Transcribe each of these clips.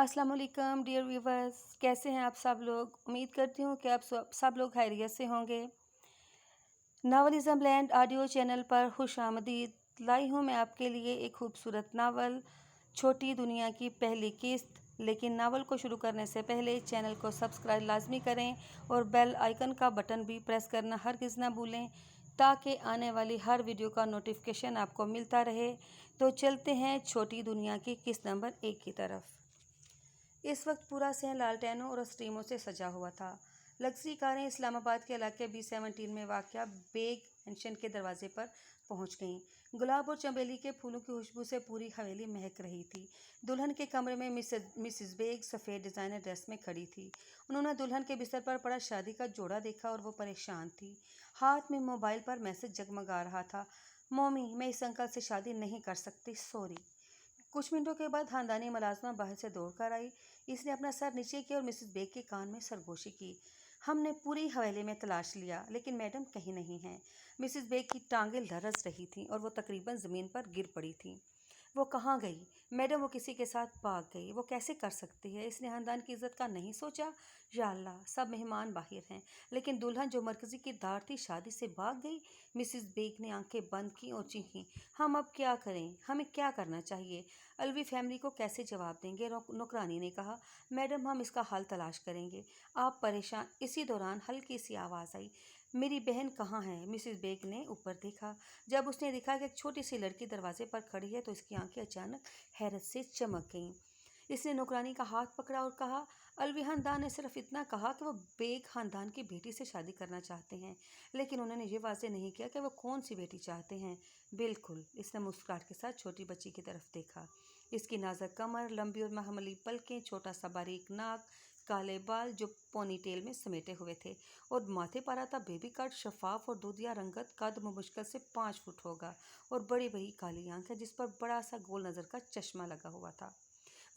अस्सलाम वालेकुम dear viewers, कैसे हैं आप सब लोग। उम्मीद करती हूँ कि आप सब लोग खैरियत से होंगे। नावलिज़म लैंड ऑडियो चैनल पर खुश आमदीद। लाई हूँ मैं आपके लिए एक खूबसूरत नावल, छोटी दुनिया की पहली किस्त। लेकिन नावल को शुरू करने से पहले चैनल को सब्सक्राइब लाजमी करें और बेल आइकन का बटन भी प्रेस करना हरगिज़ ना भूलें, ताकि आने वाली हर वीडियो का नोटिफिकेशन आपको मिलता रहे। तो चलते हैं छोटी दुनिया की किस्त नंबर 1 की तरफ। इस वक्त पूरा शहर लालटेनों और स्ट्रीमों से सजा हुआ था। लग्जरी कारें इस्लामाबाद के इलाके B17 में वाक़या बेग मैंशन के दरवाजे पर पहुंच गईं। गुलाब और चमेली के फूलों की खुशबू से पूरी हवेली महक रही थी। दुल्हन के कमरे में मिसेस बेग सफ़ेद डिज़ाइनर ड्रेस में खड़ी थी। उन्होंने दुल्हन के बिस्तर पर पड़ा शादी का जोड़ा देखा और वो परेशान थी। हाथ में मोबाइल पर मैसेज जगमगा रहा था। मम्मी, मैं इस अंकल से शादी नहीं कर सकती, सॉरी। कुछ मिनटों के बाद खानदानी मुलाजमा बाहर से दौड़कर आई। इसने अपना सर नीचे किया और मिसेस बेग के कान में सरगोशी की। हमने पूरी हवेली में तलाश लिया, लेकिन मैडम कहीं नहीं है। मिसेस बेग की टांगें लरज रही थीं और वो तकरीबन ज़मीन पर गिर पड़ी थी। वो कहाँ गई? मैडम, वो किसी के साथ भाग गई। वो कैसे कर सकती है? इसने खानदान की इज्जत का नहीं सोचा। या अल्लाह, सब मेहमान बाहर हैं, लेकिन दुल्हन जो मरकजी की दार थी शादी से भाग गई। मिसेस बेग ने आंखें बंद की और चीखी, हम अब क्या करें? हमें क्या करना चाहिए? अलवी फैमिली को कैसे जवाब देंगे? नौकरानी ने कहा, मैडम, हम इसका हल तलाश करेंगे, आप परेशान। इसी दौरान हल्की सी आवाज़ आई, मेरी बहन कहाँ है? मिसेस बेग ने ऊपर देखा। जब उसने देखा कि एक छोटी सी लड़की दरवाजे पर खड़ी है तो इसकी आंखें अचानक हैरत से चमक गईं। इसने नौकरानी का हाथ पकड़ा और कहा, अलवी खानदान ने सिर्फ इतना कहा कि वो बेग खानदान की बेटी से शादी करना चाहते हैं, लेकिन उन्होंने ये वाजे नहीं किया कि वो कौन सी बेटी चाहते हैं। बिल्कुल। इसने मुस्कुराहट के साथ छोटी बच्ची की तरफ देखा। इसकी नाजुक कमर, लंबी और मामूली पलकें, छोटा सा बारीक नाक, काले बाल जो पोनीटेल में समेटे हुए थे, और माथे पर आता बेबी कट, शफाफ और दूधिया रंगत। कद मुश्किल से 5 फुट होगा और बड़ी बड़ी काली आंखें जिस पर बड़ा सा गोल नज़र का चश्मा लगा हुआ था।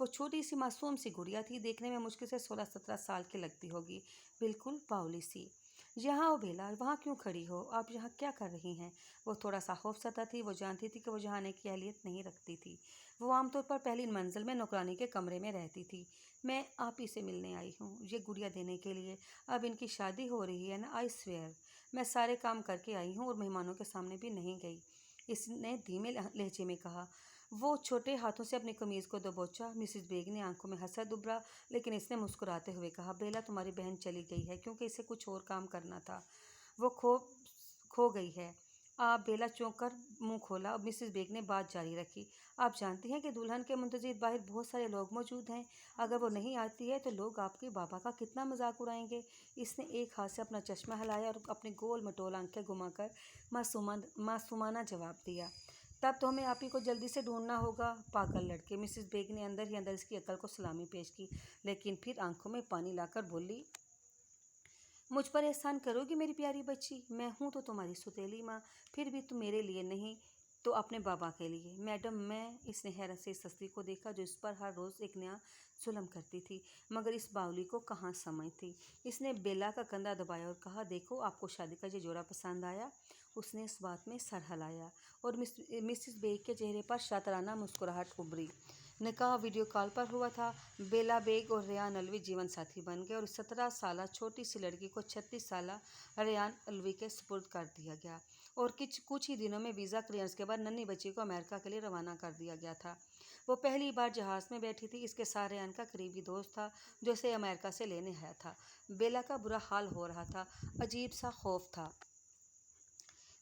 वो छोटी सी मासूम सी गुड़िया थी, देखने में मुश्किल से 16-17 साल की लगती होगी, बिल्कुल बावली सी। यहाँ हो बेला, वहाँ क्यों खड़ी हो? आप यहाँ क्या कर रही हैं? वो थोड़ा सा खौफसदा थी। वो जानती थी कि वो यहाँ आने की अहलियत नहीं रखती थी। वो आमतौर पर पहली मंजिल में नौकरानी के कमरे में रहती थी। मैं आप ही से मिलने आई हूँ, ये गुड़िया देने के लिए। अब इनकी शादी हो रही है ना, आई स्वेयर। मैं सारे काम करके आई हूँ और मेहमानों के सामने भी नहीं गई, इसने धीमे लहजे में कहा। वो छोटे हाथों से अपनी कमीज़ को दबोचा। मिसेस बेग ने आंखों में हंसा दुबरा, लेकिन इसने मुस्कुराते हुए कहा, बेला, तुम्हारी बहन चली गई है क्योंकि इसे कुछ और काम करना था। वो खो गई है। आप बेला चौंक कर मुंह खोला और मिसेस बेग ने बात जारी रखी, आप जानती हैं कि दुल्हन के मुंतजिर बाहर बहुत सारे लोग मौजूद हैं। अगर वो नहीं आती है तो लोग आपके बाबा का कितना मजाक उड़ाएंगे। इसने एक हाथ से अपना चश्मा हिलाया और अपनी गोल मटोल आंखें घुमाकर मासूमाना जवाब दिया, तब तो हमें आप ही को जल्दी से ढूंढना होगा, पागल लड़के। मिसेस बेग ने अंदर ही अंदर इसकी अकल को सलामी पेश की, लेकिन फिर आंखों में पानी लाकर बोली, मुझ पर एहसान करोगी मेरी प्यारी बच्ची? मैं हूँ तो तुम्हारी सुतेली माँ, फिर भी तुम मेरे लिए नहीं तो अपने बाबा के लिए। मैडम, मैं। इसने हैरत से इस हस्ती को देखा जो इस पर हर रोज़ एक नया जुल्म करती थी, मगर इस बावली को कहाँ समझ थी। इसने बेला का कंधा दबाया और कहा, देखो, आपको शादी का ये जोड़ा पसंद आया? उसने इस बात में सर हिलाया और मिसिस बेग के चेहरे पर शातराना मुस्कुराहट उभरी। निकाह वीडियो कॉल पर हुआ था। बेला बेग और रेयान अलवी जीवन साथी बन गए और 17 साल छोटी सी लड़की को 36 साल रेयान अलवी के सुपुर्द कर दिया गया और कुछ ही दिनों में वीज़ा क्लियरेंस के बाद नन्ही बच्ची को अमेरिका के लिए रवाना कर दिया गया था। वो पहली बार जहाज़ में बैठी थी। इसके साथ रेयान का करीबी दोस्त था जो इसे अमेरिका से लेने आया था। बेला का बुरा हाल हो रहा था, अजीब सा खौफ था।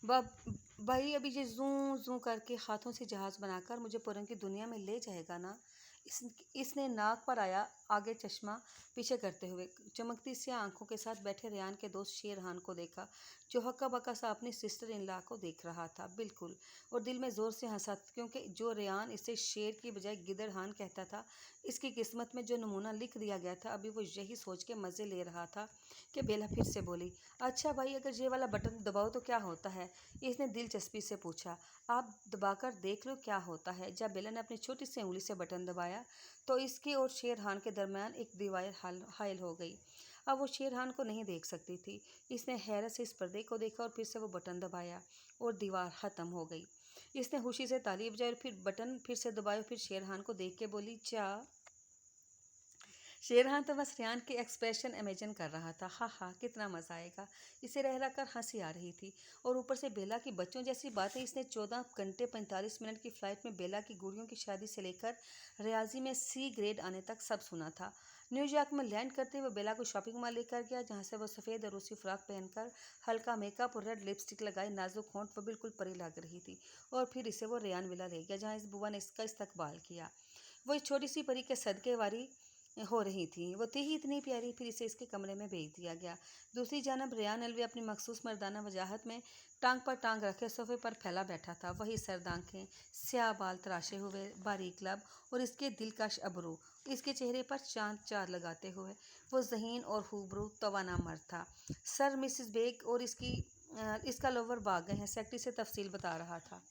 वह भाई अभी ये जूं जूं करके हाथों से जहाज़ बनाकर मुझे पुरन की दुनिया में ले जाएगा ना। इसने नाक पर आया आगे चश्मा पीछे करते हुए चमकती सी आंखों के साथ बैठे रेयान के दोस्त शेरहान को देखा, जो हक्का बक्का सा अपनी सिस्टर इन लॉ को देख रहा था, बिल्कुल। और दिल में ज़ोर से हंसा, क्योंकि जो रेयान इसे शेर की बजाय गिदड़हान कहता था, इसकी किस्मत में जो नमूना लिख दिया गया था, अभी वो यही सोच के मज़े ले रहा था कि बेला फिर से बोली, अच्छा भाई, अगर ये वाला बटन दबाओ तो क्या होता है? इसने दिलचस्पी से पूछा। आप दबाकर देख लो क्या होता है। जब बेला ने अपनी छोटी सी उंगली से बटन दबाया तो इसके और शेरहान के दरमियान एक दीवार हायल हो गई। अब वो शेरहान को नहीं देख सकती थी। इसने हैरत से इस पर्दे को देखा और फिर से वो बटन दबाया और दीवार ख़त्म हो गई। इसने खुशी से ताली बजाई और फिर बटन फिर से दबाया। फिर शेरहान को देख के बोली, चा शेरहान तो बस रेहान के एक्सप्रेशन इमेजिन कर रहा था। हा हा, कितना मज़ा आएगा। इसे रह रहकर हंसी आ रही थी। और ऊपर से बेला की बच्चों जैसी बातें। इसने 14 घंटे 45 मिनट की फ़्लाइट में बेला की गुड़ियों की शादी से लेकर रियाजी में सी ग्रेड आने तक सब सुना था। न्यूयॉर्क में लैंड करते हुए बेला को शॉपिंग मॉल लेकर गया, जहाँ से वो सफ़ेद और रूसी फ्रॉक पहनकर हल्का मेकअप और रेड लिपस्टिक लगाई नाजुक होंठ वो बिल्कुल परी लग रही थी। और फिर इसे वो रेयान विला ले गया, जहाँ इस बुआ ने इसका इस्तकबाल किया। वो एक छोटी सी परी के सदके वारी हो रही थी। वो थी ही इतनी प्यारी। फिर इसे इसके कमरे में भेज दिया गया। दूसरी जानब रेयान अलवी अपनी मखसूस मर्दाना वजाहत में टांग पर टांग रखे सोफे पर फैला बैठा था। वही सर्द आंखें, स्याह बाल तराशे हुए, बारीक लब और इसके दिलकश अबरू, इसके चेहरे पर चांद चार लगाते हुए वो ज़हीन और खूबरू तवाना मर्द था। सर मिसिस बेग और इसका लोवर भाग गए हैं, सेक्रेटरी से तफसील बता रहा था।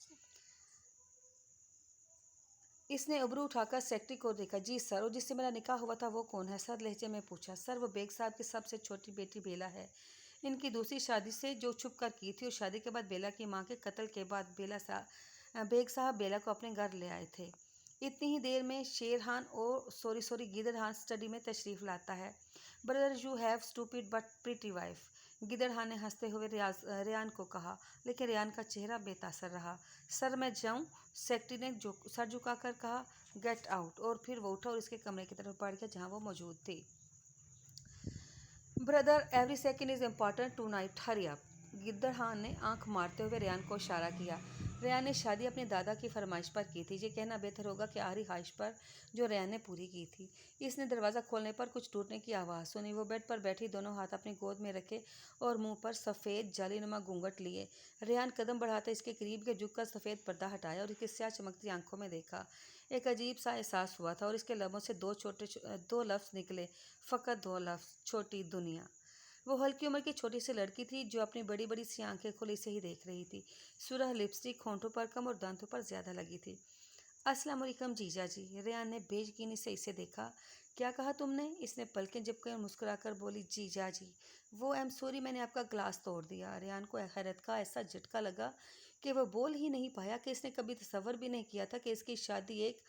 इसने अबरू उठाकर सेक्रेटरी को देखा। जी सर, और जिससे मेरा निकाह हुआ था वो कौन है? सर लहजे में पूछा। सर, वो बेग साहब की सबसे छोटी बेटी बेला है। इनकी दूसरी शादी से जो छुप कर की थी, और शादी के बाद बेला की माँ के कत्ल के बाद बेग साहब बेला को अपने घर ले आए थे। इतनी ही देर में शेरहान और सॉरी गिदरहान स्टडी में तशरीफ़ लाता है। Brother, you have stupid but pretty wife, Gidarhan ने हंसते हुए रेयान को कहा, लेकिन रेयान का चेहरा बेतासर रहा। सर, मैं जाऊं? सेक्रेटरी ने सर झुकाकर कहा। Get out. और फिर वो उठा और इसके कमरे की तरफ बढ़ गया, जहां वो मौजूद थी। Brother, every second is important tonight, hurry up. Giddarhan ने आंख मारते हुए रेयान को इशारा किया। रेयान ने शादी अपने दादा की फरमाइश पर की थी। ये कहना बेहतर होगा कि आखिरी ख्वाहिश पर जो रेयान ने पूरी की थी। इसने दरवाज़ा खोलने पर कुछ टूटने की आवाज़ सुनी। वो बेड पर बैठी दोनों हाथ अपनी गोद में रखे और मुंह पर सफ़ेद जालीनुमा घूंघट लिए रेयान कदम बढ़ाते इसके करीब के झुककर सफ़ेद पर्दा हटाया और इसकी स्याह चमकती आंखों में देखा। एक अजीब सा एहसास हुआ था और इसके लबों से दो लफ्ज़ निकले, फ़कत दो लफ्ज़, छोटी दुनिया। वो हल्की उम्र की छोटी सी लड़की थी जो अपनी बड़ी बड़ी सी आंखें खुली से ही देख रही थी। सुरह लिपस्टिक होंठों पर कम और दांतों पर ज़्यादा लगी थी। अस्सलाम वालेकुम जीजा जी। रेयान ने बेयकीनी से इसे देखा। क्या कहा तुमने? इसने पलकें झपकी और मुस्कुराकर बोली, जीजा जी। वो आई एम सॉरी, मैंने आपका ग्लास तोड़ दिया। रेयान को हैरत का ऐसा झटका लगा कि वह बोल ही नहीं पाया कि इसने कभी तसव्वुर भी नहीं किया था कि इसकी शादी एक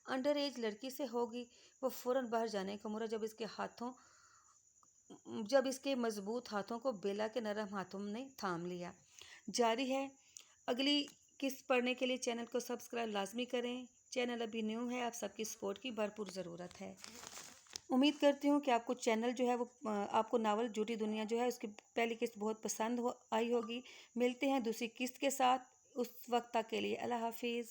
अंडर एज लड़की से होगी। वो फ़ौरन बाहर जाने को मुड़ा जब इसके मजबूत हाथों को बेला के नरम हाथों ने थाम लिया। जारी है अगली किस्त पढ़ने के लिए चैनल को सब्सक्राइब लाजमी करें। चैनल अभी न्यू है, आप सबकी सपोर्ट की भरपूर ज़रूरत है। उम्मीद करती हूँ कि आपको चैनल जो है वो आपको नावल झूठी दुनिया जो है उसकी पहली किस्त बहुत पसंद आई होगी। मिलते हैं दूसरी किस्त के साथ, उस वक्त तक के लिए अल्लाह हाफिज़।